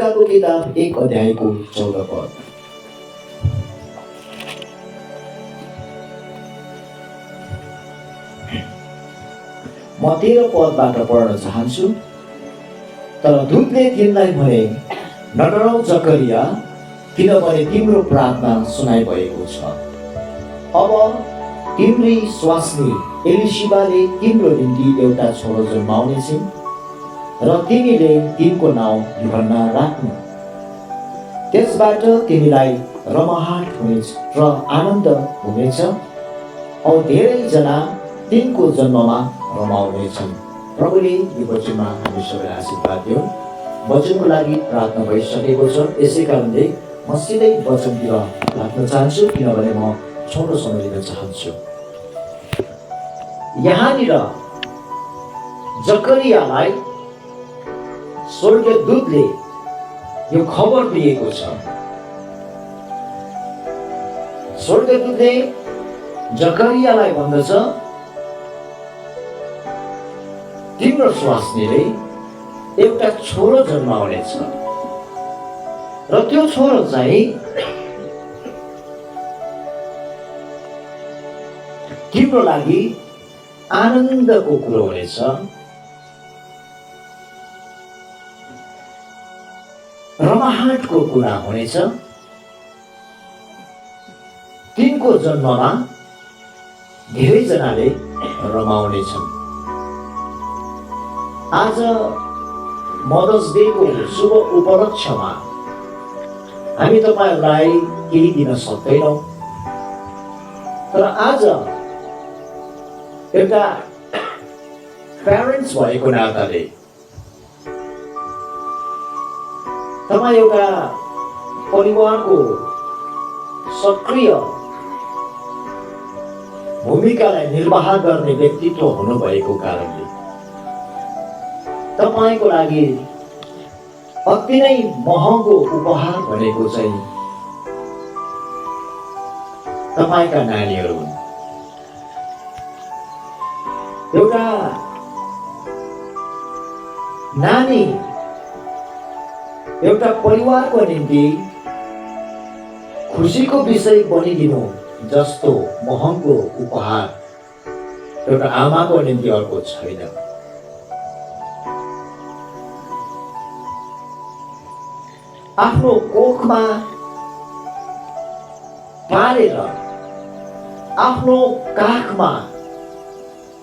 लुकाको किताब 1 अध्यायको 14 पद। म 13 पदबाट पढ्न चाहन्छु। तर दूतले तिनलाई भने, नडराऊ जकरिया, किनभने तिम्रो प्रार्थना सुनाइ भएको छ। अब तिम्री स्वास्नी एलिशिबाले तिम्रो निम्ति एउटा छोरो जन्माउने छिन् र तिमीले तिनको नाउँ यूहन्ना राख्नु। त्यसबाट तिमीलाई रमाहाट हुनेछ र आनन्द हुनेछ औ धेरैजना तिनको जन्ममा रमाउनेछन्। प्रभुले यो वचनमा हामी सबैलाई आशीर्वाद दिउन्। वचनको लागि प्रार्थना भइसकेको छ, यसै कारणले म सिधै वचनतिर लाग्न चाहन्छु, किनभने म छोटो समय लिन चाहन्छु। यहाँनिर जकरियालाई स्वर्गदूतले यो खबर दिएको छ। स्वर्गदूतले जकरियालाई भन्दछ, तिम्रो स्वास्नीले एउटा छोरो जन्माउनेछ र त्यो छोरो चाहिँ तिम्रो लागि आनन्दको कुरो हुनेछ। रमाहाटको कुरा हुनेछ। तिनको जन्ममा धेरैजनाले रमाउनेछन्। आज मदर्स डेको शुभ उपलक्ष्यमा हामी तपाईहरूलाई केही दिन सक्दैनौँ, तर आज एउटा प्यारेन्ट्स भएको नाताले तपाईँ एउटा परिवारको सक्रिय भूमिकालाई निर्वाह गर्ने व्यक्तित्व हुनुभएको कारणले तपाईको लागि अति नै महँगो उपहार भनेको चाहिँ तपाईका नानीहरू हुन्। एउटा नानी एउटा परिवारको निम्ति खुसीको विषय बनिदिनु जस्तो महँगो उपहार एउटा आमाको निम्ति अर्को छैन। आफ्नो कोखमा पालेर, आफ्नो काखमा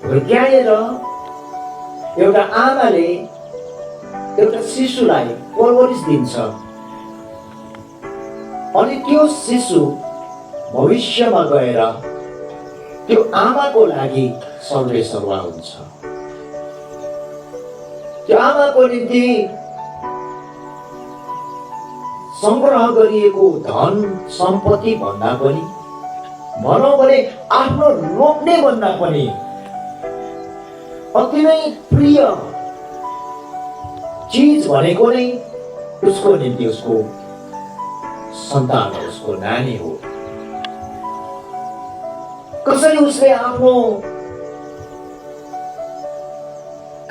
हुर्काएर एउटा आमाले एउटा शिशुलाई परवरिश दिन्छ अनि त्यो शिशु भविष्यमा गएर त्यो आमाको लागि सर्वेसर्वा हुन्छ। त्यो आमाको निम्ति संग्रह गरिएको धन सम्पत्ति भन्दा पनि, भनौँ भने आफ्नो लोग्ने भन्दा पनि अति नै प्रिय चीज भनेको नै उसको निम्ति उसको सन्तान हो, उसको नानी हो। कसरी उसले आफ्नो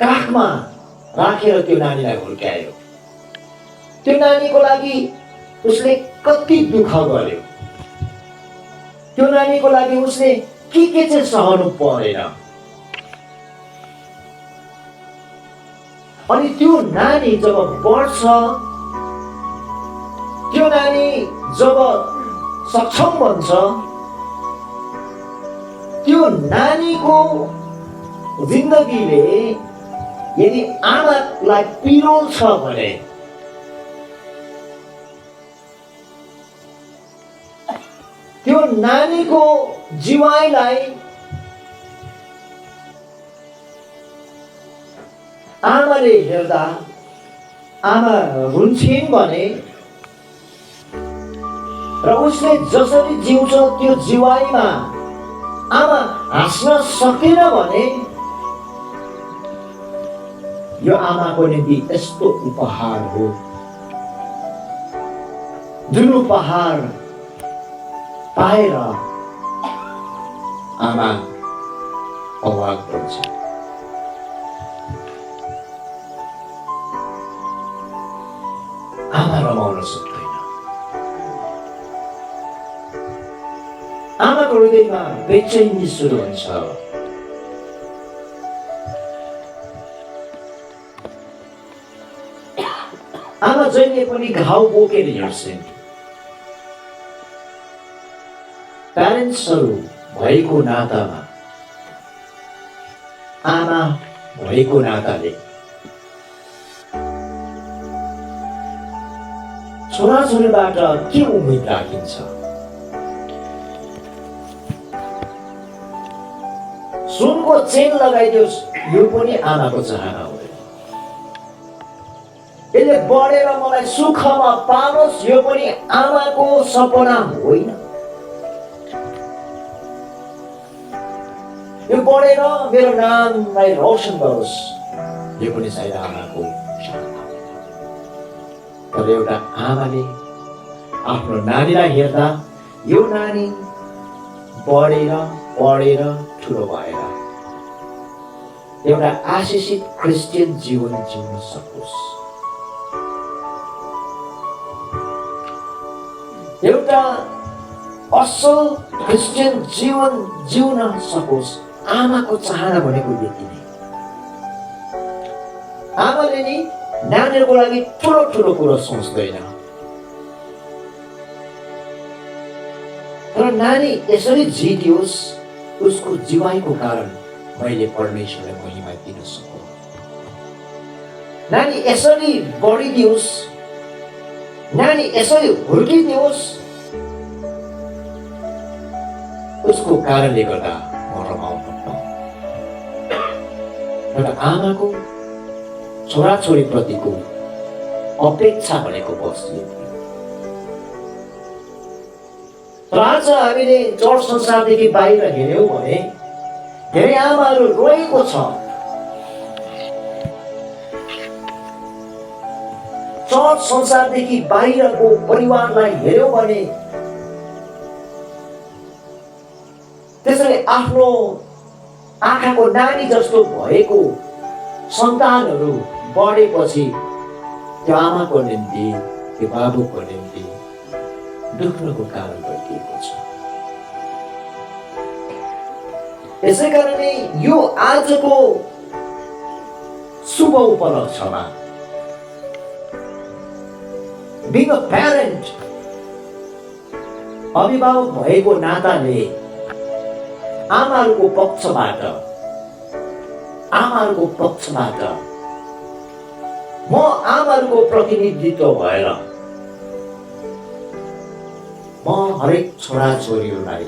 काखमा राखेर त्यो नानीलाई हुर्कायो, त्यो नानीको लागि उसले कति दुःख गर्यो, त्यो नानीको लागि उसले के चाहिँ सहनु परेन। अनि त्यो नानी जब बढ्छ, त्यो नानी जब सक्षम बन्छ, त्यो नानीको जिन्दगीले यदि आमालाई पिरोल्छ भने त्यो नानीको जीवाइलाई आमाले हेर्दा आमा रुन्छिन् भने र उसले जसरी जिउँछ त्यो जीवाइमा आमा हाँस्न सकेन भने यो आमाको निम्ति यस्तो उपहार हो जुन उपहार पाएर आमा अवाक बन्छ। आमा रमाउन सक्दैन। आमाको हृदयमा बेचैनी सुरु हुन्छ। आमा जहिले पनि घाउ बोकेर हिँड्छन्। प्यारेन्ट्सहरू भएको नातामा, आमा भएको नाताले छोराछोरीबाट के उम्मेद राखिन्छ? सुनको चेन लगाइदियोस्, यो पनि आमाको चाहना हो। यसले बढेर मलाई सुखमा पालोस्, यो पनि आमाको सपना होइन। यो बढेर मेरो नामलाई रोशन गरोस्, यो पनि सायद आमाको चाहना हो। तर एउटा आमाले आफ्नो नानीलाई हेर्दा यो नानी बढेर पढेर ठुलो भएर एउटा आशिषित क्रिस्चियन जीवन जिउन सकोस्, एउटा असल क्रिस्चियन जीवन जिउन सकोस्। आमाको चाहना भनेको यति नै। आमाले नि नानीहरूको लागि ठुलो ठुलो कुरो सोच्दैन, तर नानी यसरी जितियोस्, उसको जीवाइको कारण मैले परमेश्वरलाई महिमा दिन सकूँ। नानी यसरी बढिदियोस्, नानी यसरी हुर्किदियोस्, उसको कारणले गर्दा म रमाउन पाऊँ। एउटा आमाको छोराछोरी प्रतिको अपेक्षा भनेको बस्यो। तर आज हामीले चर्च संसारदेखि बाहिर हेऱ्यौँ भने धेरै आमाहरू रोएको छ। चर्च संसारदेखि बाहिरको परिवारलाई हेऱ्यौँ भने त्यसैले आफ्नो आँखाको नानी जस्तो भएको सन्तानहरू बढेपछि त्यो आमाको निम्ति, त्यो बाबुको निम्ति दुख्नको कारण भइदिएको छ। यसै कारणले यो आजको शुभ उपलक्ष्यमा being a parent, अभिभावक भएको नाताले आमाहरूको पक्षबाट म आमाहरूको प्रतिनिधित्व भएर म हरेक छोराछोरीहरूलाई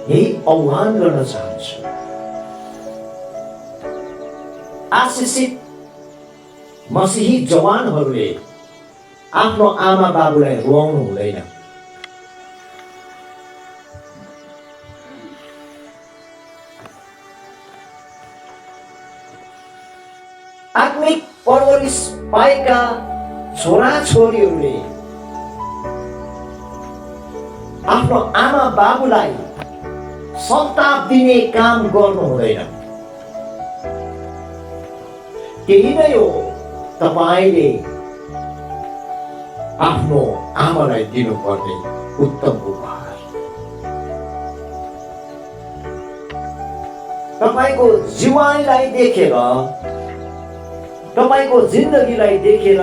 यही आह्वान गर्न चाहन्छु। आशिषित मसीही जवानहरूले आफ्नो आमा बाबुलाई रुवाउनु हुँदैन। आत्मिक परवरिश पाएका छोराछोरीहरूले आफ्नो आमा बाबुलाई सन्ताप दिने काम गर्नु हुँदैन। त्यही नै हो तपाईले आफ्नो आमालाई दिनुपर्ने उत्तम उपहार। तपाईको जीवनलाई देखेर, तपाईको जिन्दगीलाई देखेर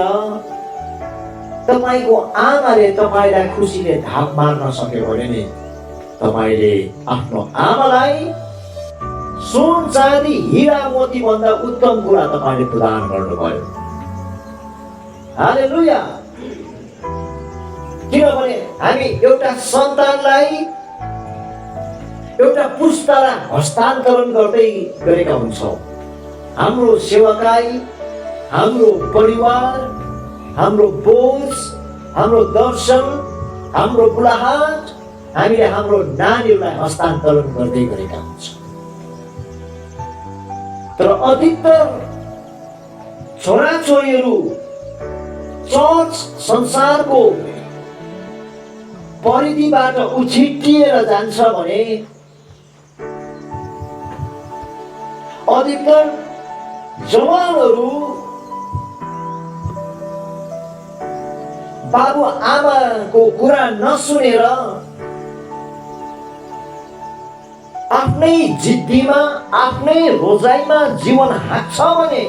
तपाईको आमाले तपाईलाई खुसीले धाप मार्न सक्यो भने नि तपाईले आफ्नो आमालाई सुन चाँदी हीरा मोती भन्दा उत्तम कुरा तपाईले प्रदान गर्नुभयो। हालेलुया। किनभने हामी एउटा सन्तानलाई एउटा पुस्तालाई हस्तान्तरण गर्दै गरेका हुन्छौँ। हाम्रो सेवकाई, हाम्रो परिवार, हाम्रो बोझ, हाम्रो दर्शन, हाम्रो बुलाहाट हामीले हाम्रो नानीहरूलाई हस्तान्तरण गर्दै गरेका हुन्छौँ। तर अधिकतर छोराछोरीहरू चर्च संसारको परिधिबाट उछिटिएर जान्छ भने अधिकतर जवानहरू बाबु आमाको कुरा नसुनेर आफ्नै जिद्दीमा आफ्नै रोजाइमा जीवन हाँक्छ भने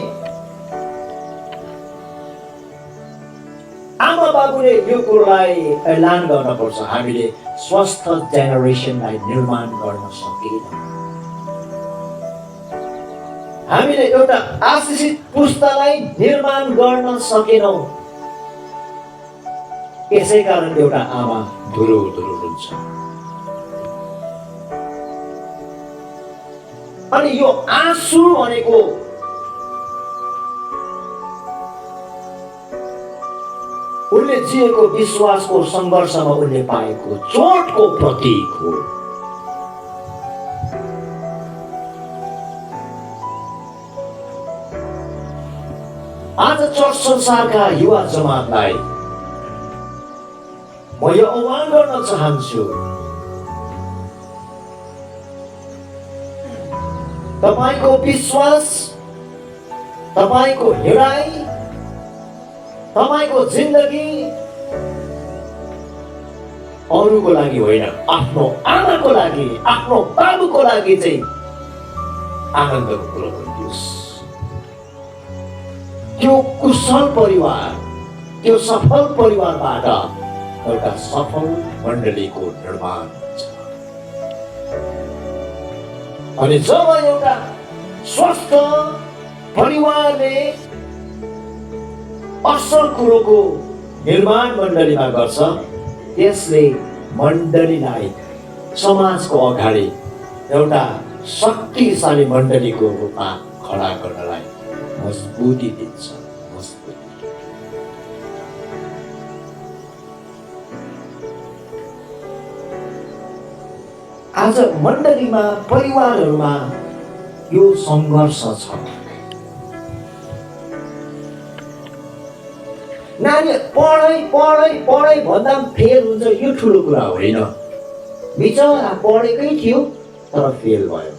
आमा बाबुले यो कुरालाई ऐलान गर्न पर्छ, हामीले स्वस्थ जेनेरेसनलाई निर्माण गर्न सकेनौँ, हामीले एउटा आशिषित पुस्तालाई निर्माण गर्न सकेनौँ। यसै कारण एउटा आमा धुरो धुरो हुन्छ। अनि यो आँसु भनेको उनले जिएको विश्वासको सङ्घर्षमा उनले पाएको चोटको प्रतीक हो। आज चर्च संसारका युवा जमातलाई म यो आह्वान गर्न चाहन्छु, तपाईको विश्वास, तपाईको हिँडाइ, तपाईको जिन्दगी अरूको लागि होइन, आफ्नो आमाको लागि, आफ्नो बाबुको लागि चाहिँ आनन्दको कुरो बनियोस्। त्यो कुशल परिवार, त्यो सफल परिवारबाट एउटा सफल मण्डलीको निर्माण हुन्छ। अनि जब एउटा स्वस्थ परिवारले असल कुरोको निर्माण मण्डलीमा गर्छ, त्यसले मण्डलीलाई समाजको अगाडि एउटा शक्तिशाली मण्डलीको रूपमा खडा गर्नलाई मजबुती दिन्छ। आज मण्डलीमा, परिवारहरूमा यो सङ्घर्ष छ। नानी पढाइ भन्दा फेल हुन्छ, यो ठुलो कुरा होइन। बिचरा पढेकै थियो तर फेल भयो।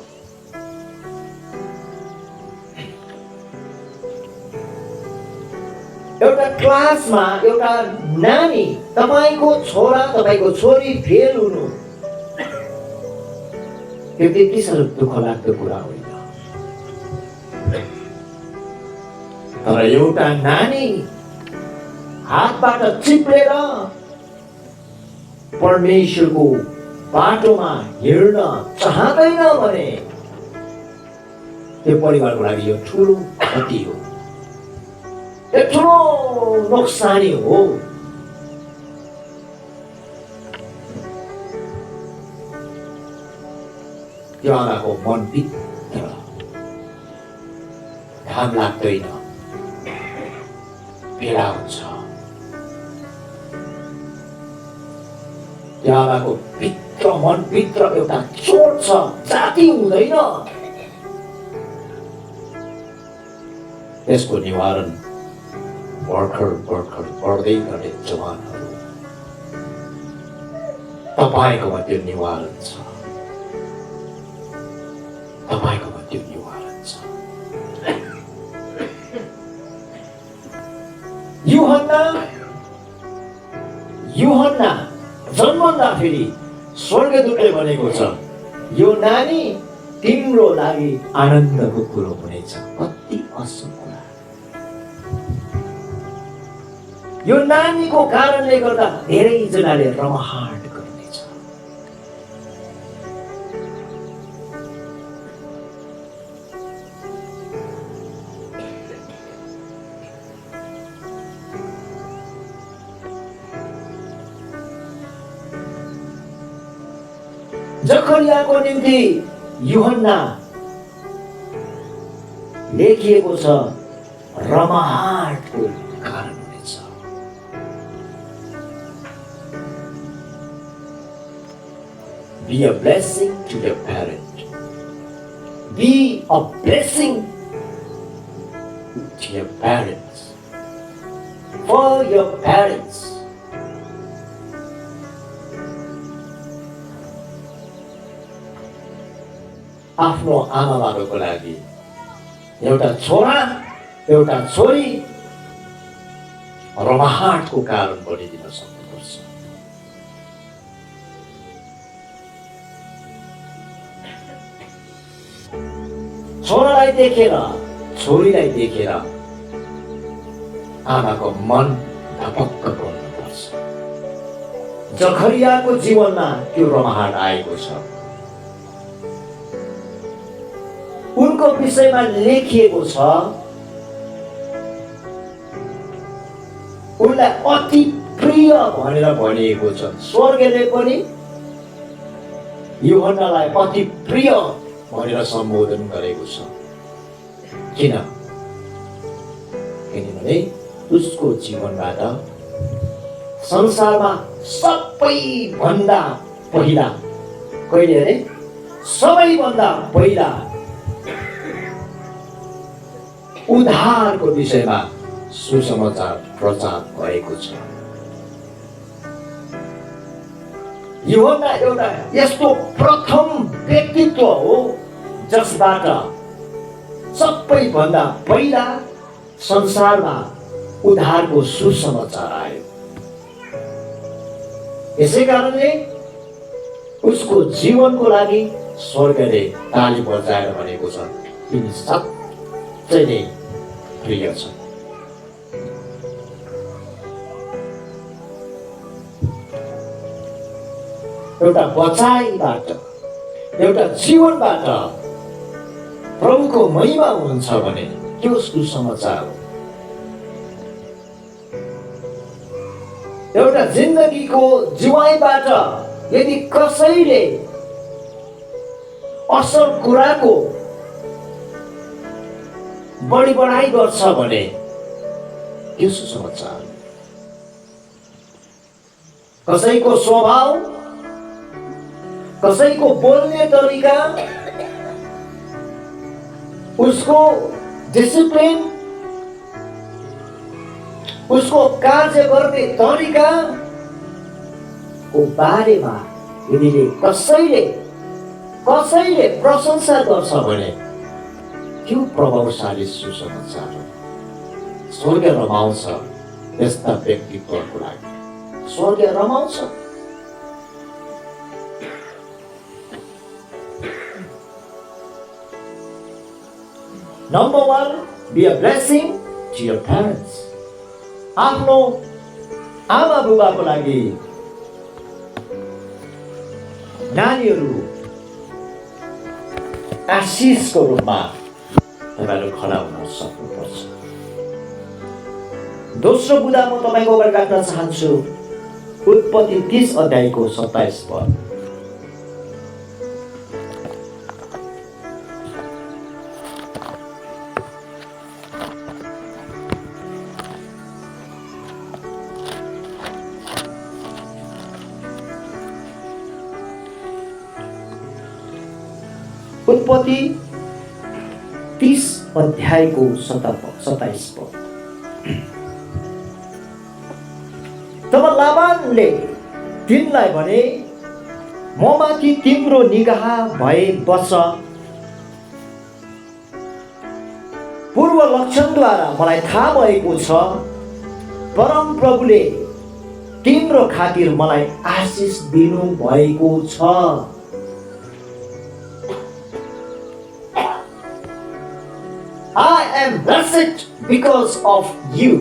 एउटा क्लासमा एउटा नानी, तपाईको छोरा, तपाईको छोरी फेल हुनु त्यो त्यति साह्रो दुःख लाग्दो कुरा होइन। तर एउटा नानी हातबाट चिप्लेर परमेश्वरको बाटोमा हिँड्न चाहँदैन भने त्यो परिवारको लागि यो ठुलो क्षति हो, यो ठुलो नोक्सानी हो। त्यो आमाको मनभित्र घाम लाग्दैन, पीडा हुन्छ। त्यो आमाको मनभित्र एउटा चोट छ, जाति हुँदैन। त्यसको निवारण भर्खर पढ्दै गर्ने जवानहरू, तपाईकोमा त्यो निवारण छ, तपाईकोमा त्यो निवारण छ। युहन्ना जन्मँदाखेरि स्वर्गदूतले भनेको छ, यो नानी तिम्रो लागि आनन्दको कुरो हुनेछ। कति असल कुरा! यो नानीको कारणले गर्दा धेरैजनाले रमाहाट गर्नेछ। जकरियाको निम्ति युहन्ना लेखिएको छ, रमाहाटको कारण हुनेछ। Be a blessing to your parent. Be a blessing to your parents. For your parents. आफ्नो आमा बाबाको लागि एउटा छोरा, एउटा छोरी रमाहाटको कारण बनिदिन सक्नुपर्छ। छोरालाई देखेर, छोरीलाई देखेर आमाको मन धपक्क गर्नुपर्छ। जखरियाको जीवनमा त्यो रमाहाट आएको छ। उनको विषयमा लेखिएको छ, उनलाई अति प्रिय भनेर भनिएको छ। स्वर्गले पनि यूहन्नालाई अति प्रिय भनेर सम्बोधन गरेको छ। किनभने उसको जीवनबाट संसारमा सबैभन्दा पहिला, कहिले अरे सबैभन्दा पहिला उद्धारको विषयमा सुसमाचार प्रचार भएको छ। यूहन्ना एउटा यस्तो प्रथम व्यक्तित्व हो जसबाट सबैभन्दा पहिला संसारमा उद्धारको सुसमाचार आयो। यसै कारणले उसको जीवनको लागि स्वर्गले ताली बजाएर भनेको छ, तिमी साँच्चै नै प्रिय छ। एउटा बचाइबाट, एउटा जीवनबाट प्रभुको महिमा हुन्छ भने त्यो सुसमाचार हो। एउटा जिन्दगीको जीवाइबाट यदि कसैले असल कुराको बढी बढाइ गर्छ भने त्यो सुसमाचार। कसैको स्वभाव, कसैको बोल्ने तरिका, उसको डिसिप्लिन, उसको कार्य गर्ने तरिका को बारेमा यदि कसैले प्रशंसा गर्छ भने त्यो प्रभावशाली सुसमाचार हो। स्वर्ग रमाउँछ यस्ता व्यक्तित्वको लागि, स्वर्ग रमाउँछ। Number one, be a blessing to your parents. आफ्नो आमा बुबाको लागि नानीहरू आशिषको रूपमा तपाईहरु खडा हुन सक्नुपर्छ। दोस्रो बुँदा म तपाईको अगाडि राख्न चाहन्छु उत्पत्ति 30 अध्यायको 27 पद। उत्पत्ति 30 अध्यायको 27 पद। तब लाबानले तिनलाई भने, म माथि तिम्रो निगाह भए बस, पूर्व लक्षणद्वारा मलाई थाहा भएको छ परम प्रभुले तिम्रो खातिर मलाई आशिष दिनु भएको छ। I am blessed because of you.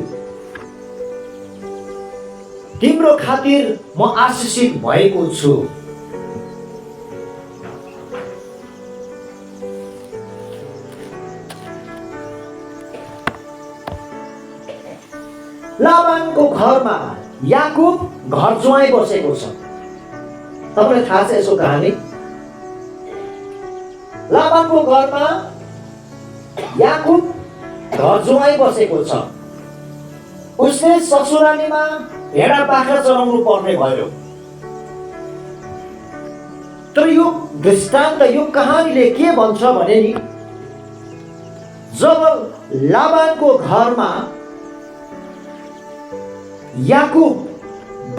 तिम्रो खातिर म आशिषित भएको छु। लाबानको घरमा याकुब घर ज्वाइँ बसेको छ। तपाईलाई थाहा छ यसो कहानी? लाबानको घरमा याकुब घर ज्वाइँ बसेको छ। उसले ससुरालीमा भेडा बाख्रा चराउनु पर्ने भयो। तर यो दृष्टान्त, यो कहानीले के भन्छ भने नि, जब लाबानको घरमा याकुब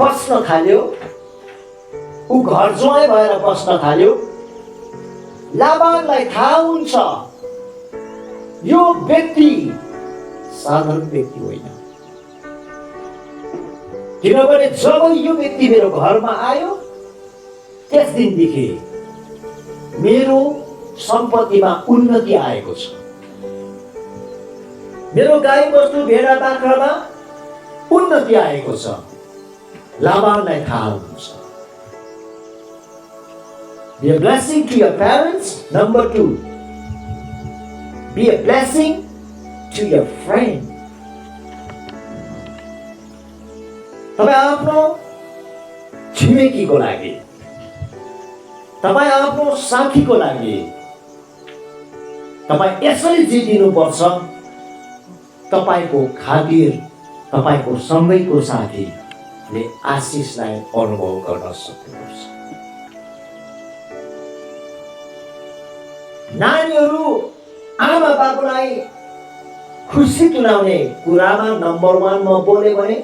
बस्न थाल्यो, ऊ घर ज्वाइँ भएर बस्न थाल्यो, लाबानलाई थाहा हुन्छ यो व्यक्ति साधारण व्यक्ति होइन। किनभने जब यो व्यक्ति मेरो घरमा आयो त्यस दिनदेखि मेरो सम्पत्तिमा उन्नति आएको छ। मेरो गाई बस्तु भेडा बाख्रामा उन्नति आएको छ। लाबानलाई थाहा हुन्छ। Be a blessing to your parents. Number 2, be a blessing to your friend. तपाईं आफ्नो छिमेकीको लागि, तपाईं आफ्नो साथीको लागि तपाईं यसरी जितिनुपर्छ। तपाईको खातिर तपाईको सँगैको साथीले आशिषलाई अनुभव गर्न सक्नुपर्छ। नानीहरू आमा बाबुलाई खुसी तुल्याउने कुरामा नम्बर 1 म बोले भने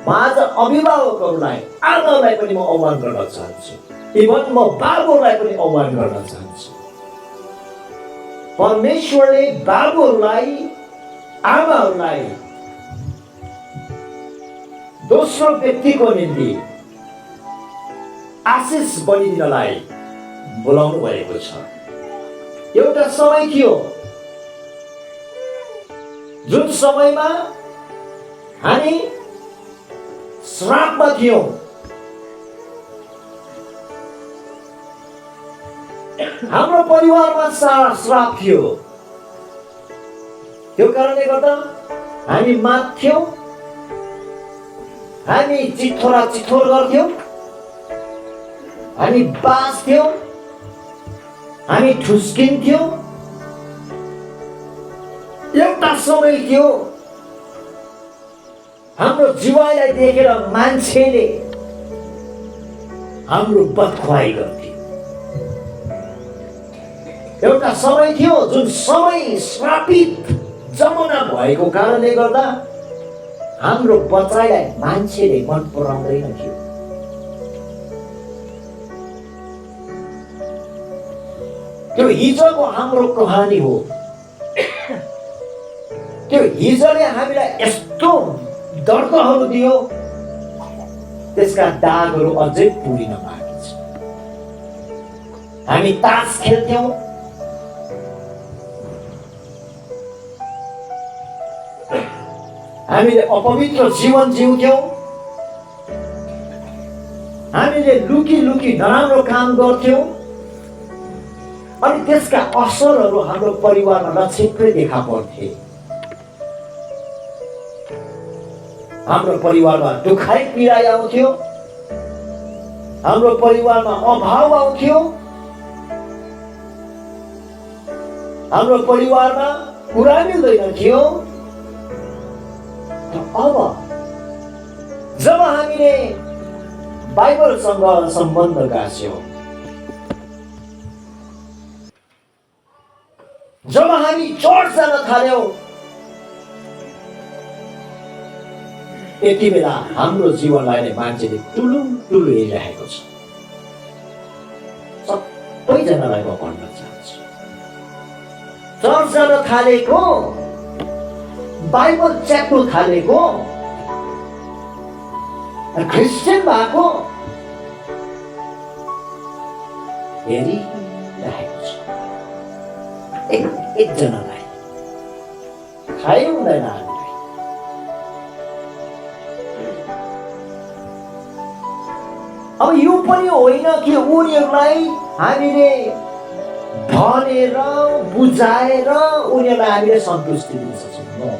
म आज अभिभावकहरूलाई आमालाई पनि म आह्वान गर्न चाहन्छु। इभन म बाबुलाई पनि आह्वान गर्न चाहन्छु। परमेश्वरले बाबुहरूलाई आमाहरूलाई दोस्रो व्यक्तिको निम्ति आशिष बनिदिनलाई बोलाउनु भएको छ। एउटा समय थियो जुन समयमा हामी श्रापमा थियौं। हाम्रो परिवारमा श्राप थियो। त्यो कारणले गर्दा हामी माथ्यौं, हामी चिथोरा चिथोर गर्थ्यौं, हामी बाँच्थ्यौं, हामी ठुस्किन्थ्यौं। एउटा समय थियो हाम्रो जीवनलाई देखेर मान्छेले हाम्रो बदखुवाई गर्थे। एउटा समय थियो जुन समय श्रापित जमाना भएको कारणले गर्दा हाम्रो बच्चालाई मान्छेले मन पराउँदैन थियो। त्यो हिजोको हाम्रो कहानी हो। त्यो हिजोले हामीलाई यस्तो दर्दहरू दियो, त्यसका दागहरू अझै पुरिन बाँकी छ। हामी तास खेल्थ्यौं, हामीले अपवित्र जीवन जिउँथ्यौं, हामीले लुकी लुकी नराम्रो काम गर्थ्यौं। अनि त्यसका असरहरू हाम्रो परिवारमा नछिप्रै देखा पर्थे। हाम्रो परिवारमा दुखाइ पीडाइ आउँथ्यो, हाम्रो परिवारमा अभाव आउँथ्यो, हाम्रो परिवारमा कुरा मिल्दैन थियो। अब जब हामीले बाइबलसँग सम्बन्ध गाँस्यौं, जब हामी चर्च जान थाल्यौं, यति बेला हाम्रो जीवनलाई नै मान्छेले टुलुङ टुलु हेरिरहेको छ। सबैजनालाई म भन्न चाहन्छु, चर्च जान थालेको, बाइबल च्याप्नु थालेको, क्रिस्चियन भएको हेरिरहेको छ। एकजनालाई थाहै हुँदैन हामीलाई। अब यो पनि होइन कि उनीहरूलाई हामीले भनेर बुझाएर उनीहरूलाई हामीले सन्तुष्टि दिन सक्छौँ।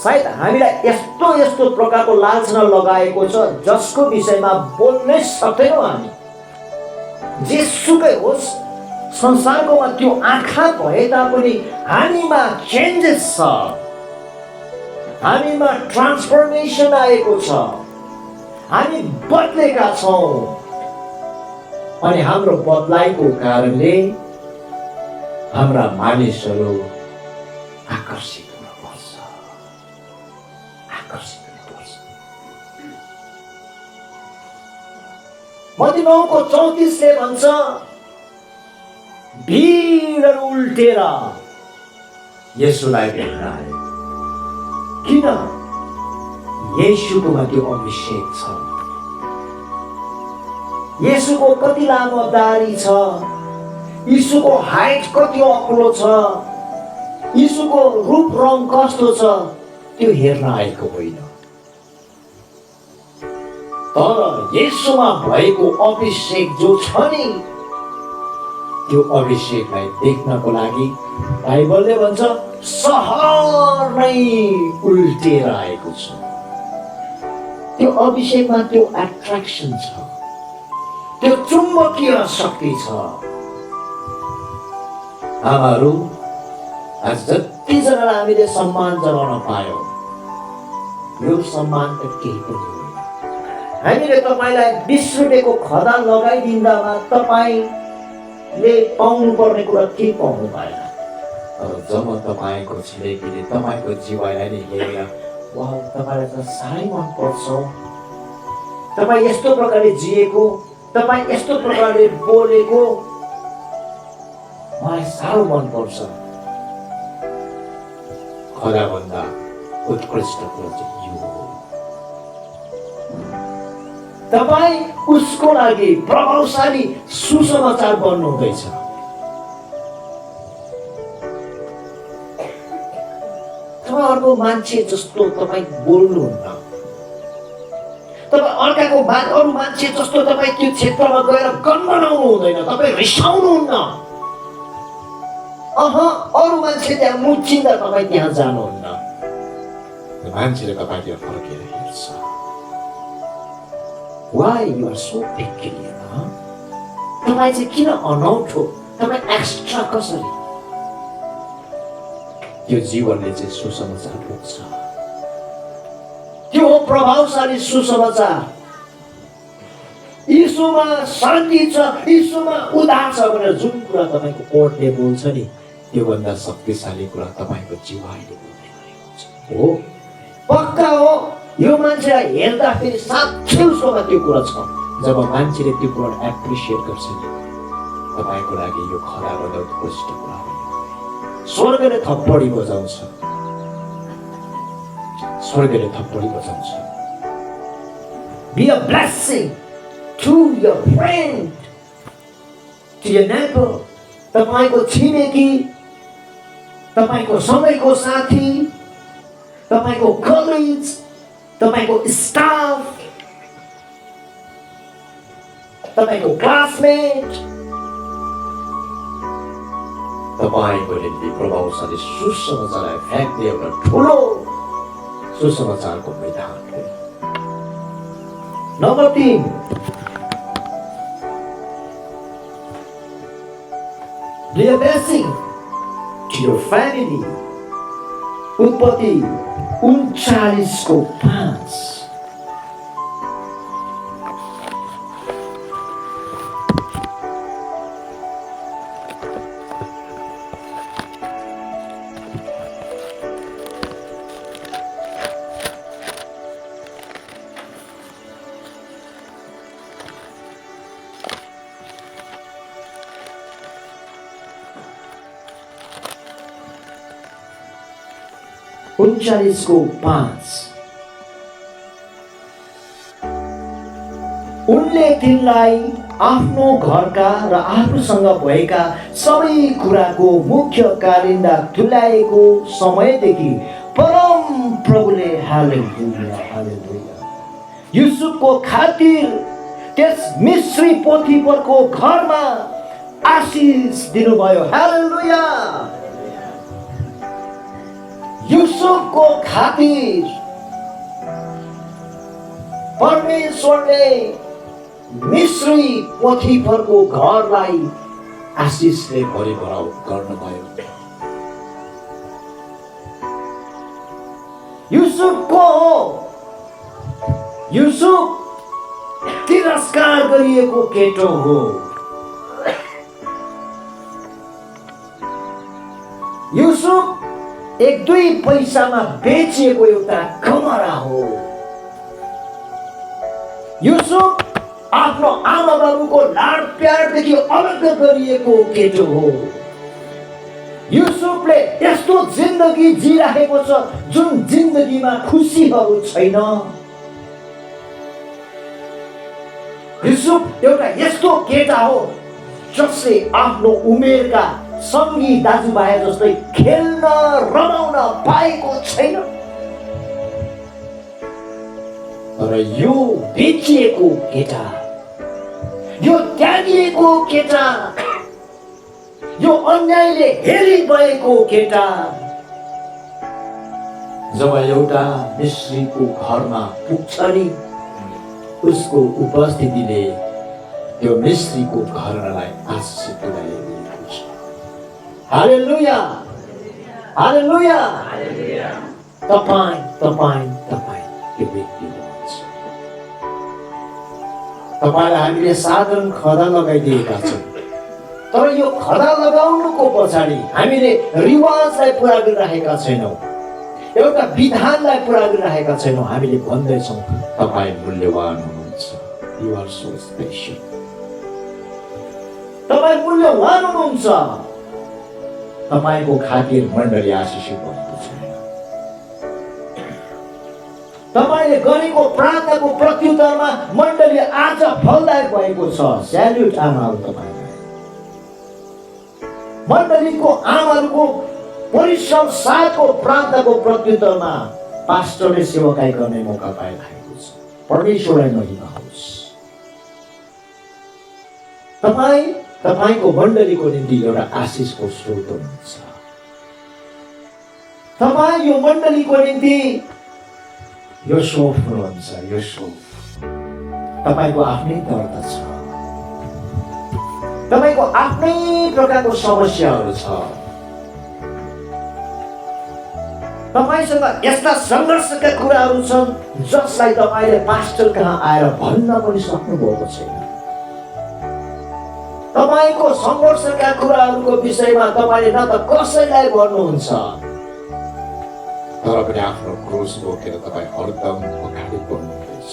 सायद हामीलाई यस्तो यस्तो प्रकारको लालसा लगाएको छ जसको विषयमा बोल्नै सक्दैनौँ हामी। जेसुकै होस्, संसारकोमा त्यो आँखा भए तापनि हामीमा चेन्जेस छ, हामीमा ट्रान्सफर्मेसन आएको छ, हामी बदलेका छौँ। अनि हाम्रो बदलाइको कारणले हाम्रा मानिसहरू आकर्षित हुनुपर्छ। मत्ती 9:34 भन्छ, भिडहरू उल्टेर येशूलाई भेट्न आए। किन? येशूकोमा त्यो अभिषेक छ। येशूको कति लामो दाढी छ, यीशुको हाइट कति अग्लो छ, यीशुको रूप रङ कस्तो छ, त्यो हेर्न आएको होइन। तर येशूमा भएको अभिषेक जो छ नि, त्यो अभिषेकलाई देख्नको लागि बाइबलले भन्छ सहर नै उल्टेर आएको छ। त्यो अभिषेकमा त्यो एट्र्याक्सन छ, त्यो चुम्बकीय शक्ति छ। आमाहरू, आज जतिजनालाई हामीले सम्मान जनाउन पायौँ, यो सम्मान त केही पनि होइन। हामीले तपाईँलाई 20 रुपियाँको खदा लगाइदिँदामा तपाईँले पाउनुपर्ने कुरा के पाउनु भएन। तर जब तपाईँको छिमेकीले तपाईँको जीवनलाई नै हेरेर वाह तपाईँलाई त साह्रै मनपर्छ, तपाईँ यस्तो प्रकारले जिएको, तपाईँ यस्तो प्रकारले बोलेको मलाई साह्रो मनपर्छ, खदाभन्दा उत्कृष्ट कुरा चाहिँ यो हो। तपाईँ उसको लागि प्रभावशाली सुसमाचार बन्नुहुँदैछ। तपाईँ अर्को मान्छे जस्तो तपाईँ बोल्नुहुन्न, तपाईँ अर्काको अरू मान्छे जस्तो तपाईँ त्यो क्षेत्रमा गएर गनगनाउनु हुँदैन, तपाईँ रिसाउनुहुन्न। अरू मान्छे त्यहाँ मुचिँदा तपाईँ त्यहाँ जानुहुन्न। मान्छेले तपाईँतिर फर्केर हेर्छ। Why you are so peculiar? तपाईँ चाहिँ किन अनौठो, तपाईँ एक्स्ट्रा कसरी? त्यो जीवनले चाहिँ सुसमाचार पुग्छ। त्यो हो प्रभावशाली सुसमाचार। यीशुमा शान्ति छ, यीशुमा उद्धार छ भनेर जुन कुरा तपाईँको कोर्टले बोल्छ नि, त्योभन्दा शक्तिशाली कुरा तपाईँको जीवनले बोल्ने गरेको हुन्छ। हो, पक्का हो। यो मान्छेलाई हेर्दाखेरि साँच्चै उसकोमा त्यो कुरा छ। जब मान्छेले त्यो कुरा एप्रिसिएट गर्छ नि, तपाईँको लागि यो खदाभन्दा उत्कृष्ट कुरा हो। स्वर्गले थप्पडी बजाउँछ, स्वर्गले थप्पडी बजाउँछ। Be a blessing to your friend, to your neighbor. तपाईँको छिमेकी, तपाईँको सँगैको साथी, तपाईँको कलेज, तपाईँको स्टाफ, तपाईँको क्लासमेट, तपाईँको निम्ति प्रभावशाली सुसमाचारलाई फ्याँक्ने एउटा ठुलो सुसमाचारको मैदान हो। Number 3, be a blessing to your family. उत्पत्ति 39:5। उनले तिनलाई आफ्नो घरका र आफूसँग भएका सबै कुराको मुख्य कालिन्दा तुल्याएको समयदेखि परम प्रभुले हालेलुया हालेलुया युसुफको खातिर त्यस मिस्री पोथीपरको घरमा आशीष दिनुभयो। हालेलुया। युसुफको खातिर परमेश्वरले मिस्री पोथीपरको घरलाई आशीषले भरिभराउ गर्नुभयो। युसुफ तिरस्कार गरिएको केटो हो। युसुफ 1-2 पैसामा बेचिएको एउटा कमरा हो। युसुफ आफ्नो आमा बाबुको लाड प्यारदेखि अलग गरिएको केटो हो। युसुफले यस्तो जिन्दगी जिराखेको छ जुन जिन्दगीमा खुसीहरू छैन। युसुफ एउटा यस्तो केटा हो जसले आफ्नो उमेरका सँगी दाजुभाइ जस्तै खेल्न रमाउन पाएको छैन। तर यो बेचिएको केटा, यो त्यागिएको केटा, यो अन्यायले हेरिरहेको केटा जब एउटा मिश्रीको घरमा पुग्छ नि, उसको उपस्थितिले त्यो मिश्रीको घरलाई आशिष तुल्याइदिएको छ। हालेलुया, हालेलुया। तपाईँ तपाईँ तपाईँ त्यो व्यक्ति हुनुहुन्छ। तपाईँलाई हामीले साधारण खदा लगाइदिएका छौँ, तर यो खदा लगाउनुको पछाडि हामीले रिवाजलाई पुरा गरिरहेका छैनौँ, एउटा विधानलाई पुरा गरिरहेका छैनौँ। हामीले भन्दैछौँ तपाईँ मूल्यवान हुनुहुन्छ। You are so special. तपाईँ मूल्यवान हुनुहुन्छ। तपाईँको खातिर मण्डली आशिषित भएको छैन। तपाईँले गरेको प्रार्थनाको प्रत्युत्तरमा मण्डली आज फलदायक भएको छ। स्याल्युट आमाहरू तपाईँलाई। मण्डलीको आमाहरूको परिश्रम साथको प्रार्थनाको प्रत्युत्तरमा पास्टरले सेवाकाई गर्ने मौका पाइरहेको छ। परमेश्वरलाई महिमा होस्। तपाईँ तपाईको मण्डलीको निम्ति एउटा आशिषको स्रोत हुनुहुन्छ। तपाईँ यो मण्डलीको निम्ति योसेफ हुनुहुन्छ। योसेफ तपाईको आफ्नै दर्द छ, तपाईको आफ्नै प्रकारको समस्याहरू छ। तपाईसँग यस्ता सङ्घर्षका कुराहरू छन् जसलाई तपाईँले पास्टर कहाँ आएर भन्न पनि सक्नुभएको छैन। तपाईँको सङ्घर्षका कुराहरूको विषयमा तपाईँले न त कसैलाई भन्नुहुन्छ, तर पनि आफ्नो क्रोस बोकेर तपाईँ हरदम अगाडि बढ्नुहुँदैछ।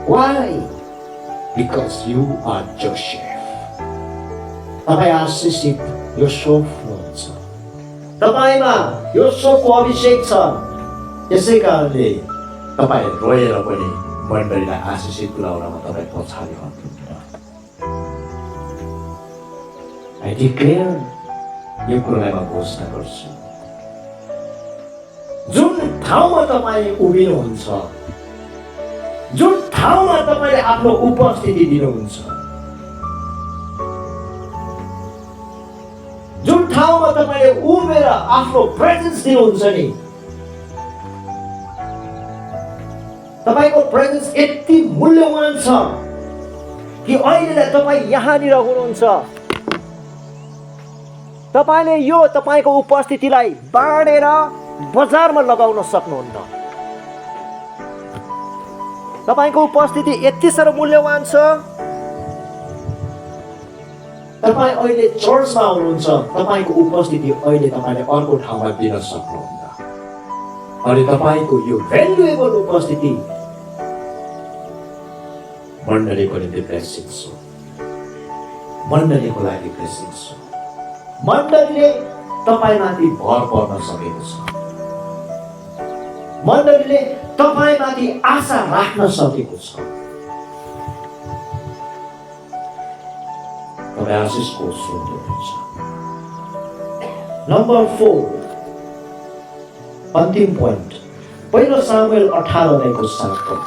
Why? Because you are Joseph. तपाईँ आशिषित योसेफ हुनुहुन्छ। तपाईँमा योसेफको अभिषेक छ। यसै कारणले तपाईँ रोएर पनि मण्डलीलाई आशिषित तुल्याउनमा तपाईँ पछाडि हट्नुहुन्न। I declare, यो कुरालाई म घोषणा गर्छु, जुन ठाउँमा तपाईँ उभिनुहुन्छ, जुन ठाउँमा तपाईँले आफ्नो उपस्थिति दिनुहुन्छ, जुन ठाउँमा तपाईँले उभिएर आफ्नो प्रेजेन्स दिनुहुन्छ नि, तपाईँको प्रेजेन्स यति मूल्यवान छ कि अहिले तपाईँ यहाँनिर हुनुहुन्छ। तपाईँले यो तपाईँको उपस्थितिलाई बाँडेर बजारमा लगाउन सक्नुहुन्न। तपाईँको उपस्थिति यति साह्रो मूल्यवान छ। तपाईँ अहिले चर्चमा हुनुहुन्छ, तपाईँको उपस्थिति अहिले तपाईँले अर्को ठाउँमा दिन सक्नुहुन्न। अनि तपाईँको यो भ्यालुएबल उपस्थिति मण्डलीको निम्ति ब्लेसिङ छ, मण्डलीको लागि ब्लेसिङ छ। मण्डलीले तपाईँमाथि भर पर्न सकेको छ। मण्डलीले तपाईँमाथि आशा राख्न सकेको छ। तपाईँ आशिषको स्रोत हुनुहुन्छ। नम्बर 4, अन्तिम पोइन्ट, पहिलो सामुएल 18:7।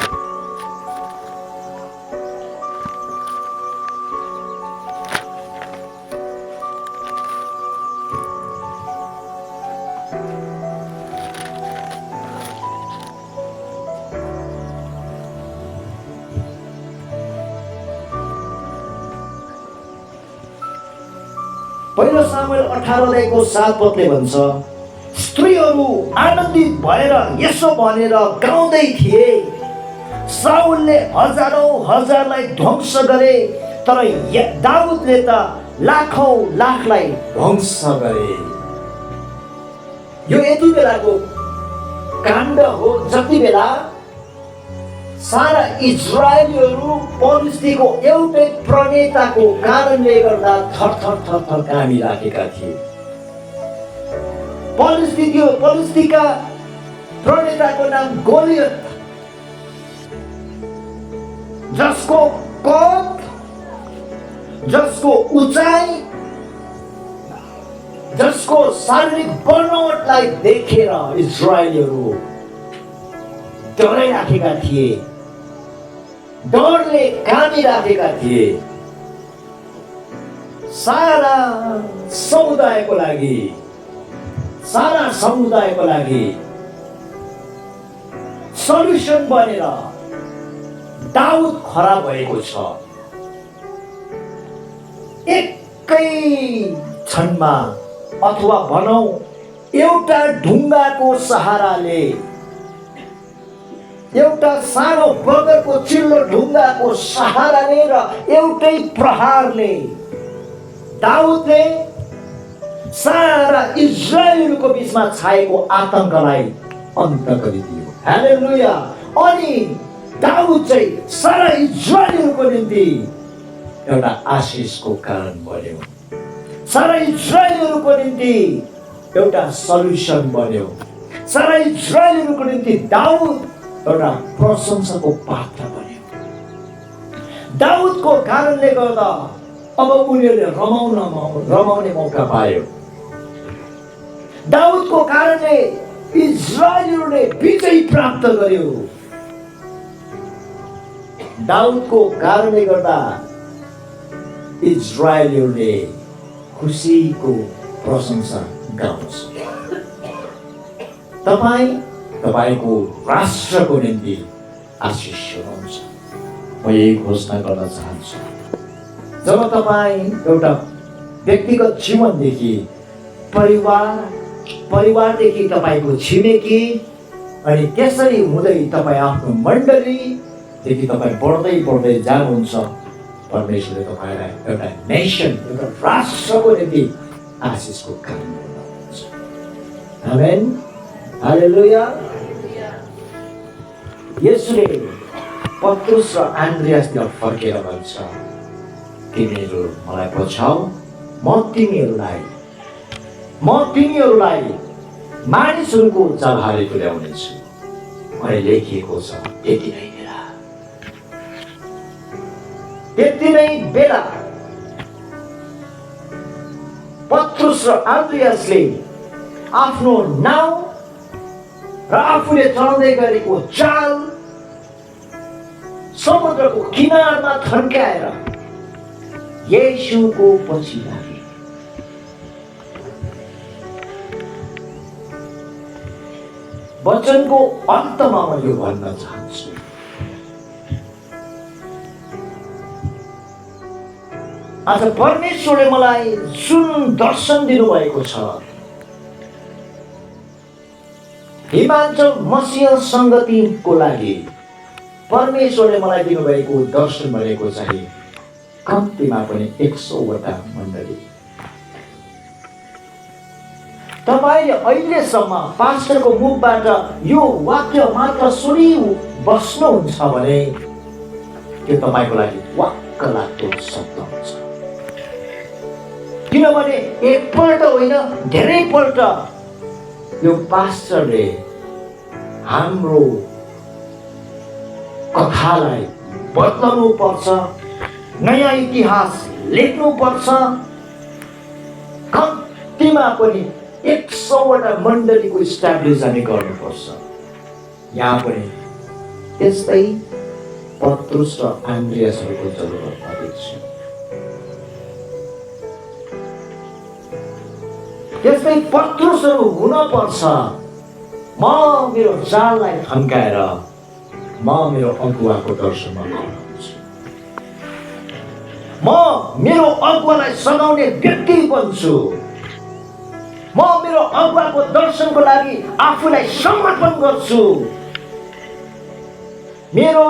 पहिलो सामुएल 18:7 भन्छ, स्त्रीहरू आनन्दित भएर यसो भनेर गाउँदै थिए, साउलले हजारौं हजारलाई ध्वंस गरे, तर दाउदले त लाखौं लाखलाई ध्वंस गरे। यो यति बेलाको काण्ड हो जति बेला सारा इजरायलीहरू पौलुसको एउटै प्रणेताको कारणले गर्दा थर थर थर थर कामिराखेका थिए। पलिस्तीका प्रणेताको नाम गोलियत, जसको कद, जसको उचाइ, जसको शारीरिक बनावटलाई देखेर इजरायलीहरू डराइराखेका थिए, डरले कामिराखेका थिए। सारा समुदायको लागि सल्युसन बनेर दाउद खडा भएको छ। एकै क्षणमा, अथवा भनौं एउटा ढुङ्गाको सहाराले, एउटा सानो बगरको चिल्लो ढुङ्गाको सहाराले र एउटै प्रहारले दाउदले सारा इजरायलको बीचमा छाएको आतंकलाई अन्त गरिदियो। हालेलुया। अनि दाउद चाहिँ सारा इजरायलको निम्ति एउटा आशिषको कारण बन्यो, सारा इजरायलको निम्ति एउटा सल्युसन बन्यो, सारा इजरायलको निम्ति दाउद एउटा प्रशंसाको पात्र बन्यो। दाउदको कारणले गर्दा अब उनीहरूले रमाउने मौका पायो। दाउदको कारणले इजरायलले विजय प्राप्त गर्यो। दाउदको कारणले गर्दा इजरायलले खुसीको प्रशंसा गाउँछ। तपाईको राष्ट्रको निम्ति आशिष हुन्छ। म यही घोषणा गर्न चाहन्छु। जब तपाईँ एउटा व्यक्तिगत जीवनदेखि परिवारदेखि तपाईँको छिमेकी अनि त्यसरी हुँदै तपाईँ आफ्नो मण्डलीदेखि तपाईँ बढ्दै जानुहुन्छ, परमेश्वरले तपाईँलाई एउटा नेसन, एउटा राष्ट्रको निम्ति आशिषको कारण बनाउनुहुन्छ। आमेन। हालेलुया। यसले पत्रुस र आन्द्रियासलाई फर्केर भन्छ, तिमीहरू मलाई पछाऊ, म तिमीहरूलाई मानिसहरूको जलहारी तुल्याउनेछु। अनि लेखिएको छ, त्यति नै बेला पत्रुस र आन्द्रियासले आफ्नो नाउँ र आफूले चलाउँदै गरेको चाल समुद्रको किनारमा थन्काएर येशूको पछि लागे। वचनको अन्तमा म यो भन्न चाहन्छु, आज परमेश्वरले मलाई जुन दर्शन दिनुभएको छ, हिमाचल मसीह संगतिको लागि परमेश्वरले मलाई दिनुभएको दर्शन भनेको चाहिँ कम्तीमा पनि 100 वटा मण्डली। तपाईले अहिलेसम्म पास्टरको मुखबाट यो वाक्य मात्र सुनि बस्नुहुन्छ भने त्यो तपाईको लागि वाक्क लाग्दो शब्द हुन्छ। किनभने एकपल्ट होइन, धेरैपल्ट यो पास्टरले हाम्रो कथालाई बदल्नु पर्छ, नयाँ इतिहास लेख्नु पर्छ। कम्तीमा पनि 100 वटा मण्डलीको इस्टाब्लिस हामी गर्नुपर्छ। यहाँ पनि त्यस्तै पत्रुस र आन्द्रियासहरूको जरुरत पर्छ। त्यस्तै पत्रुसहरू हुन पर्छ। म मेरो जाललाई थन्काएर म मेरो अगुवाको दर्शनमा खड्छु। म मेरो अगुवालाई सघाउने व्यक्ति बन्छु। म मेरो अगुवाको दर्शनको लागि आफूलाई समर्पण गर्छु। मेरो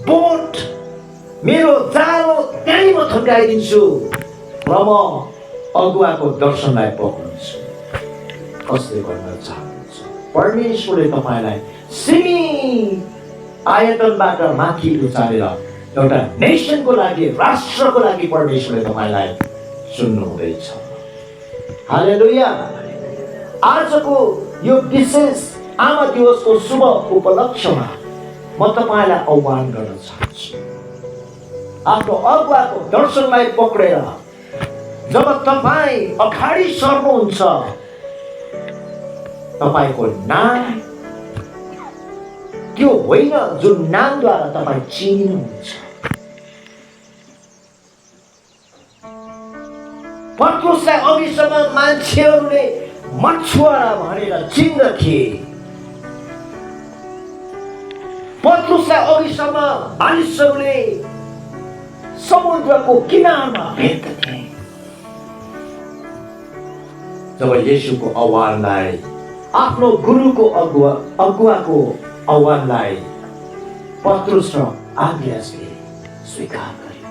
बोट, मेरो जालो त्यही म थन्काइदिन्छु र म अगुवाको दर्शनलाई पक्रुन्छु। कसले गर्न चाहनुहुन्छ? परमेश्वरले तपाईलाई सीमित आयतनबाट माथि उचालेर एउटा नेसनको लागि, राष्ट्रको लागि परमेश्वरले तपाईलाई चुन्नु हुँदैछ। हालेलुया। आजको यो विशेष आमा दिवसको शुभ उपलक्ष्यमा म तपाईँलाई आह्वान गर्न चाहन्छु। आफ्नो अगुवाको दर्शनलाई पक्रेर जब तपाईँ अगाडि सर्नुहुन्छ, तपाईँको नाम त्यो होइन जुन नामद्वारा तपाईँ चिनिनुहुन्छ। पत्रुसलाई अघिसम्म मान्छेहरूले मछुवारा भनेर चिन्दथे। पत्रुसलाई अघिसम्म मानिसहरूले समुद्रको किनारमा भेट्दथे। जब येशूको आह्वानलाई, आफ्नो गुरुको अगुवाको आह्वानलाई पत्रुस र आन्द्रियासले स्वीकार गर्यो,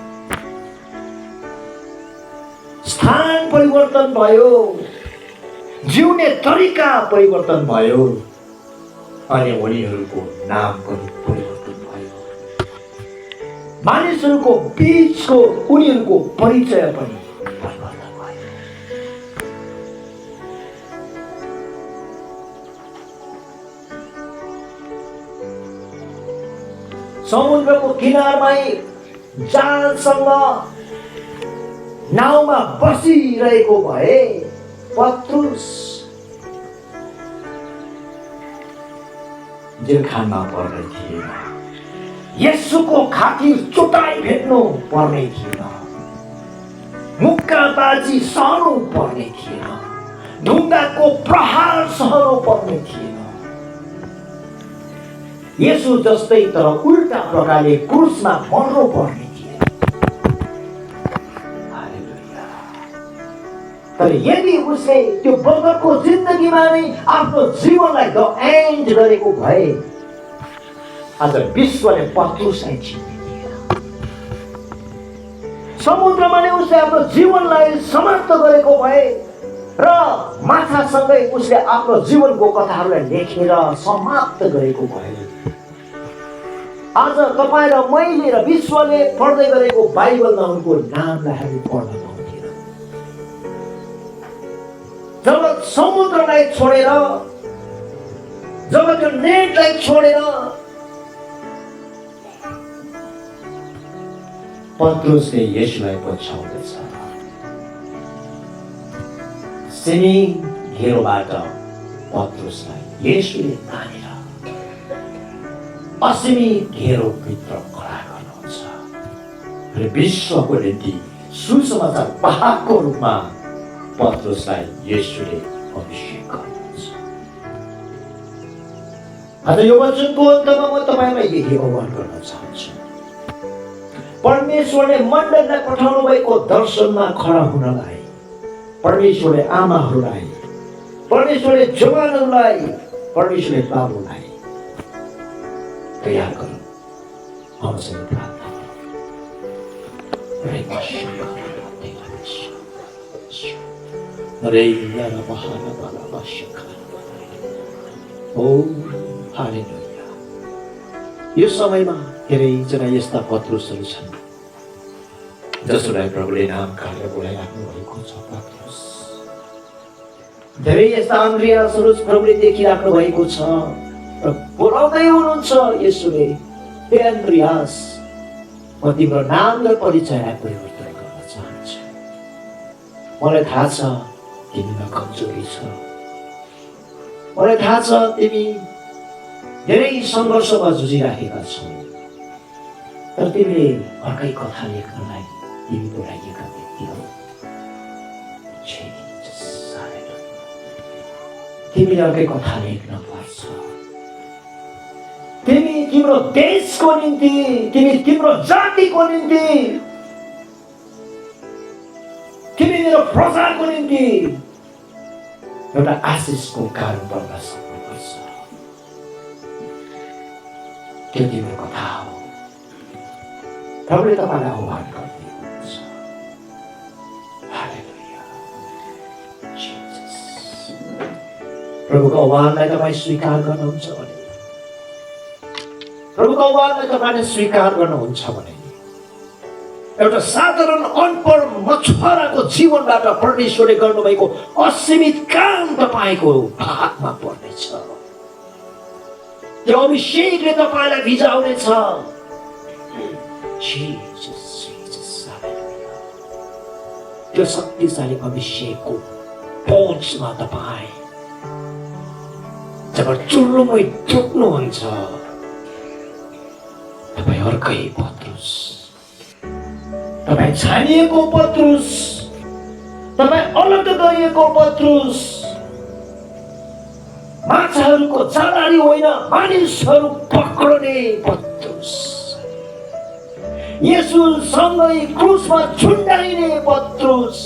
स्थान परिवर्तन भयो, जिउने तरिका परिवर्तन भयो अनि उनीहरूको नाम पनि परिवर्तन भयो। मानिसहरूको बीचको उनीहरूको परिचय पनि परिवर्तन भयो। समुद्रको किनारमै जालसँग नाउँमा बसिरहेको भए पत्रुस जेलखानमा पर्ने थिएन। येशूको खातिर चोटाइ भेट्नु पर्ने थिएन, मुक्काबाजी सहनु पर्ने थिएन, ढुङ्गाको प्रहार सहनु पर्ने थिएन। येशू जस्तै तर उल्टा प्रकारले क्रुसमा मर्नु पर्ने थिएन। तर यदि उसले त्यो बगरको जिन्दगीमा नै आफ्नो जीवनलाई द एन्ड गरेको भए आज विश्वले पत्रुसलाई चिन्ने थिएन। समुद्रमा नै उसले आफ्नो जीवनलाई समाप्त गरेको भए र माछासँगै उसले आफ्नो जीवनको कथाहरूलाई लेखेर समाप्त गरेको भए आज तपाईँ र मैले र विश्वले पढ्दै गरेको बाइबलमा उनको नामलाई हामी पढ्न पाउँथेन। जब समुद्रलाई छोडेर, जब त्यो नेटलाई छोडेर पत्रुसले येशूलाई पछ्याउँदछ, सिमी घेरोबाट पत्रुसलाई येशूले तानेर असीमी घेरोभित्र खडा गर्नुहुन्छ र विश्वको निम्ति सुसमाचार वाहकको रूपमा पत्रुसलाई येशूले अभिषेक गर्नुहुन्छ। आज यो वचनको अन्तमा म तपाईलाई यही आह्वान गर्न चाहन्छु। परमेश्वरले मण्डलीलाई पठाउनु भएको दर्शनमा खडा हुनलाई, परमेश्वरले आमाहरूलाई, परमेश्वरले जवानहरूलाई, परमेश्वरले बाबुलाई तयार गरौँ। हमसँग प्रार्थना यो समयमा धेरैजना यस्ता पत्रुसहरू छन् जसलाई प्रभुले नाम काटेर बोलाइराख्नु भएको छ। पत्रुस, धेरै यस्ता आन्द्रियासहरू प्रभुले देखिराख्नु भएको छ र बोलाउँदै हुनुहुन्छ येशूले, हे आन्द्रियास, म तिम्रो नाम र परिचयलाई परिवर्तन गर्न चाहन्छु। मलाई थाहा छ तिमीमा कमजोरी छ, मलाई थाहा छ तिमी धेरै सङ्घर्षमा जुझिराखेका छौ, तर तिमीले अर्कै कथा लेख्नलाई तिमी बोलाइएका व्यक्ति हौ। तिमीले अर्कै कथा लेख्न पर्छ। तिमी तिम्रो देशको निम्ति, तिमी तिम्रो जातिको निम्ति, तिमी मेरो प्रजाको निम्ति एउटा आशिषको कारण बन्न सक्नुपर्छ। त्यो तिम्रो कथा हो। प्रभुले तपाईँलाई आह्वान गर्नुहुन्छ। हालेलुया। जीसस। प्रभुको आह्वानलाई तपाईँ स्वीकार गर्नुहुन्छ भने, प्रभुको आह्वानलाई तपाईँले स्वीकार गर्नुहुन्छ भने एउटा साधारण अनपढ मछुवाराको जीवनबाट परमेश्वरले गर्नुभएको असीमित काम तपाईँको हातमा पर्नेछ। त्यो अभिषेकले तपाईँलाई भिजाउनेछ। त्यो शक्तिशाली अभिषेकको पहुँचमा तपाईँ जब चुल्लोमै डुब्नुहुन्छ, तपाईँ अर्कै पत्रुस, तपाईँ छानिएको पत्रुस, तपाईँ अलग गरिएको पत्रुस, माछाहरूको चालारी होइन, मानिसहरू पक्रने पत्रुस, येशूसँगै क्रुसमा झुन्डाइने पत्रुस।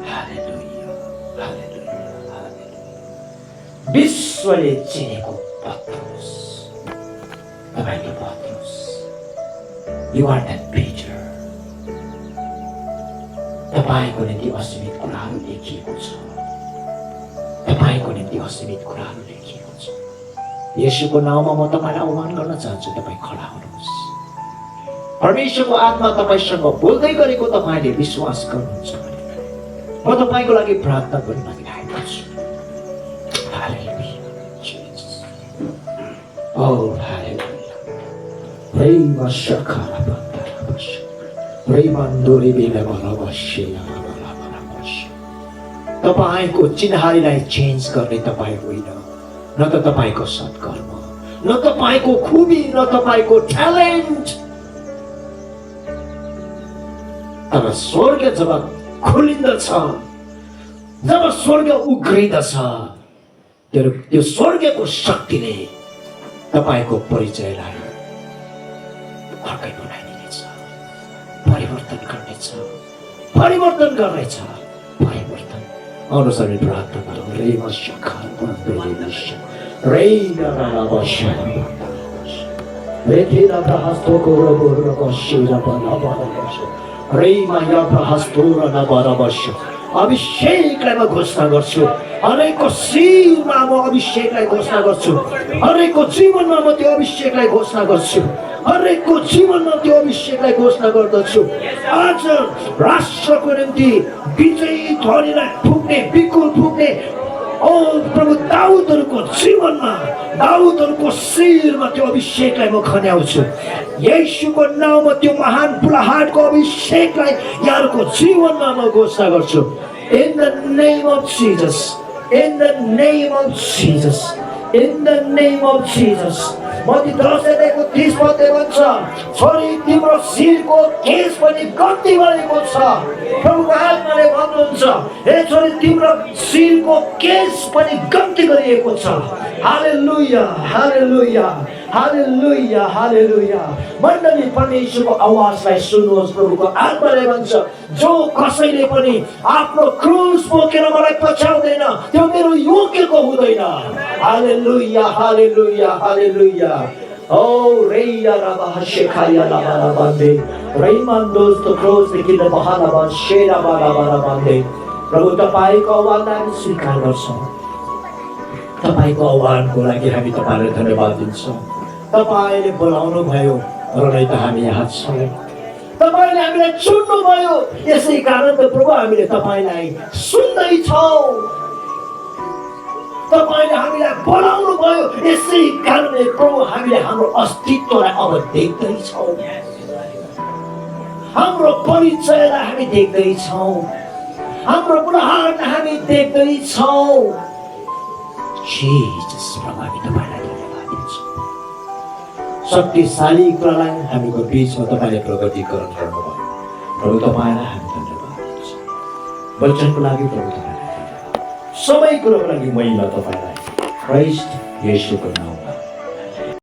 हालेलुया, हालेलुया, हालेलुया। विश्वले चिनेको पत्रुस, तपाईको पत्रुस। You are that Peter। तपाईको निम्ति असीमित कुराहरू लेखिएको छ। तपाईको निम्ति असीमित कुराहरू लेखिएको छ। येशूको नाउँमा म तपाईलाई आह्वान गर्न चाहन्छु, तपाईँ खडा हुनुहोस्। परमेश्वरको आत्मा तपाईसँग बोल्दै गरेको तपाईले विश्वास गर्नुहुन्छ भने म तपाईको लागि प्रार्थना गर्न लागिरहेको छु। हालेलुया, जीसस। ओ हालेलुया। प्रेम शखरा बन्दरा बश। प्रेम दोरी बेला बला बशेला बला बला बश। तपाईको चिन्हारीलाई चेन्ज गर्ने तपाईँ होइन, न त तपाईको सत्कर्म, न तपाईको खुबी, न तपाईको ट्यालेन्ट। तर स्वर्ग जब खुलिन्दछ, जब स्वर्ग उघ्रिदछ, त्यो स्वर्गको शक्तिले तपाईको परिचयलाई अर्कै बनाइदिनेछ, परिवर्तन गर्नेछ, परिवर्तन गर्नेछ, परिवर्तन। आउनुहोस् हामी प्रार्थना गरौँ। रे मशखार बन्देलेश रे नराबश रे तेरा प्रहस्तको रोबोरको शिरा बनाबश रे माया प्रहस्तोर नबरबश। अभिषेकलाई म घोषणा गर्छु, हरेकको शिरमा म अभिषेकलाई घोषणा गर्छु, हरेकको जीवनमा म त्यो अभिषेकलाई घोषणा गर्छु, हरेकको जीवनमा त्यो अभिषेकलाई घोषणा गर्दछु। आज राष्ट्रको निम्ति विजयी ध्वनिलाई फुक्ने, बिकुल फुक्ने ओ प्रभु दाउदहरूको जीवनमा, दाउदहरूको शिरमा त्यो अभिषेकलाई म खन्याउँछु। येशूको नाउँमा त्यो महान बुलाहाटको अभिषेकलाई यहाँको जीवनमा म घोषणा गर्छु। In the name of Jesus, in the name of Jesus, in the name of Jesus। मती 10:30 भन्छ, छोरी तिम्रो शिरको केश पनि गन्ती गरेको छ। प्रभुको आत्माले भन्नुहुन्छ, हे छोरी तिम्रो शिरको केश पनि गन्ती गरिएको छ। हालेलुया, हालेलुया, हालेलुया, हालेलुया। मण्डली परमेश्वरको आवाजलाई सुन्नुहोस्। प्रभुको आत्माले भन्छ, जो कसैले पनि आफ्नो क्रुस बोकेर मलाई पछ्याउँदैन, त्यो मेरो योग्यको हुँदैन। हालेलुया, हालेलुया, हालेलुया। Oh, Reya Rabba Shekaya Labara Bande, Raymandos to close the kid of Bahalaban, Sheda Balabara Bande, प्रभु तपाईको आह्वानलाई हामी स्वीकार गर्छौँ। तपाईको आह्वानको लागि हामी तपाईलाई धन्यवाद दिन्छौँ। तपाईले बोलाउनु भयो र नै त हामी यहाँ छौँ। तपाईले हामीलाई चुन्नु भयो, यसै कारण त प्रभु हामीले तपाईलाई सुन्दै छौँ। तपाईले हामीलाई बोलाउनु भयो, यसै कारणले प्रभु हामीले हाम्रो अस्तित्वलाई अब देख्दैछौँ, हाम्रो परिचयलाई हामी देख्दैछौँ, हाम्रो बुढाहरूलाई हामी देख्दैछौँ। जीसस प्रभु हामी तपाईलाई धन्यवाद दिन्छौँ। शक्तिशाली कुरालाई हामीको बिचमा तपाईले प्रगतिकरण गर्नुभयो। प्रभु तपाईलाई हामी धन्यवाद दिन्छौँ। वचनको लागि प्रभु तपाईलाई, सबै कुरोको लागि महिमा तपाईलाई। ख्रीष्ट येशूको नाममा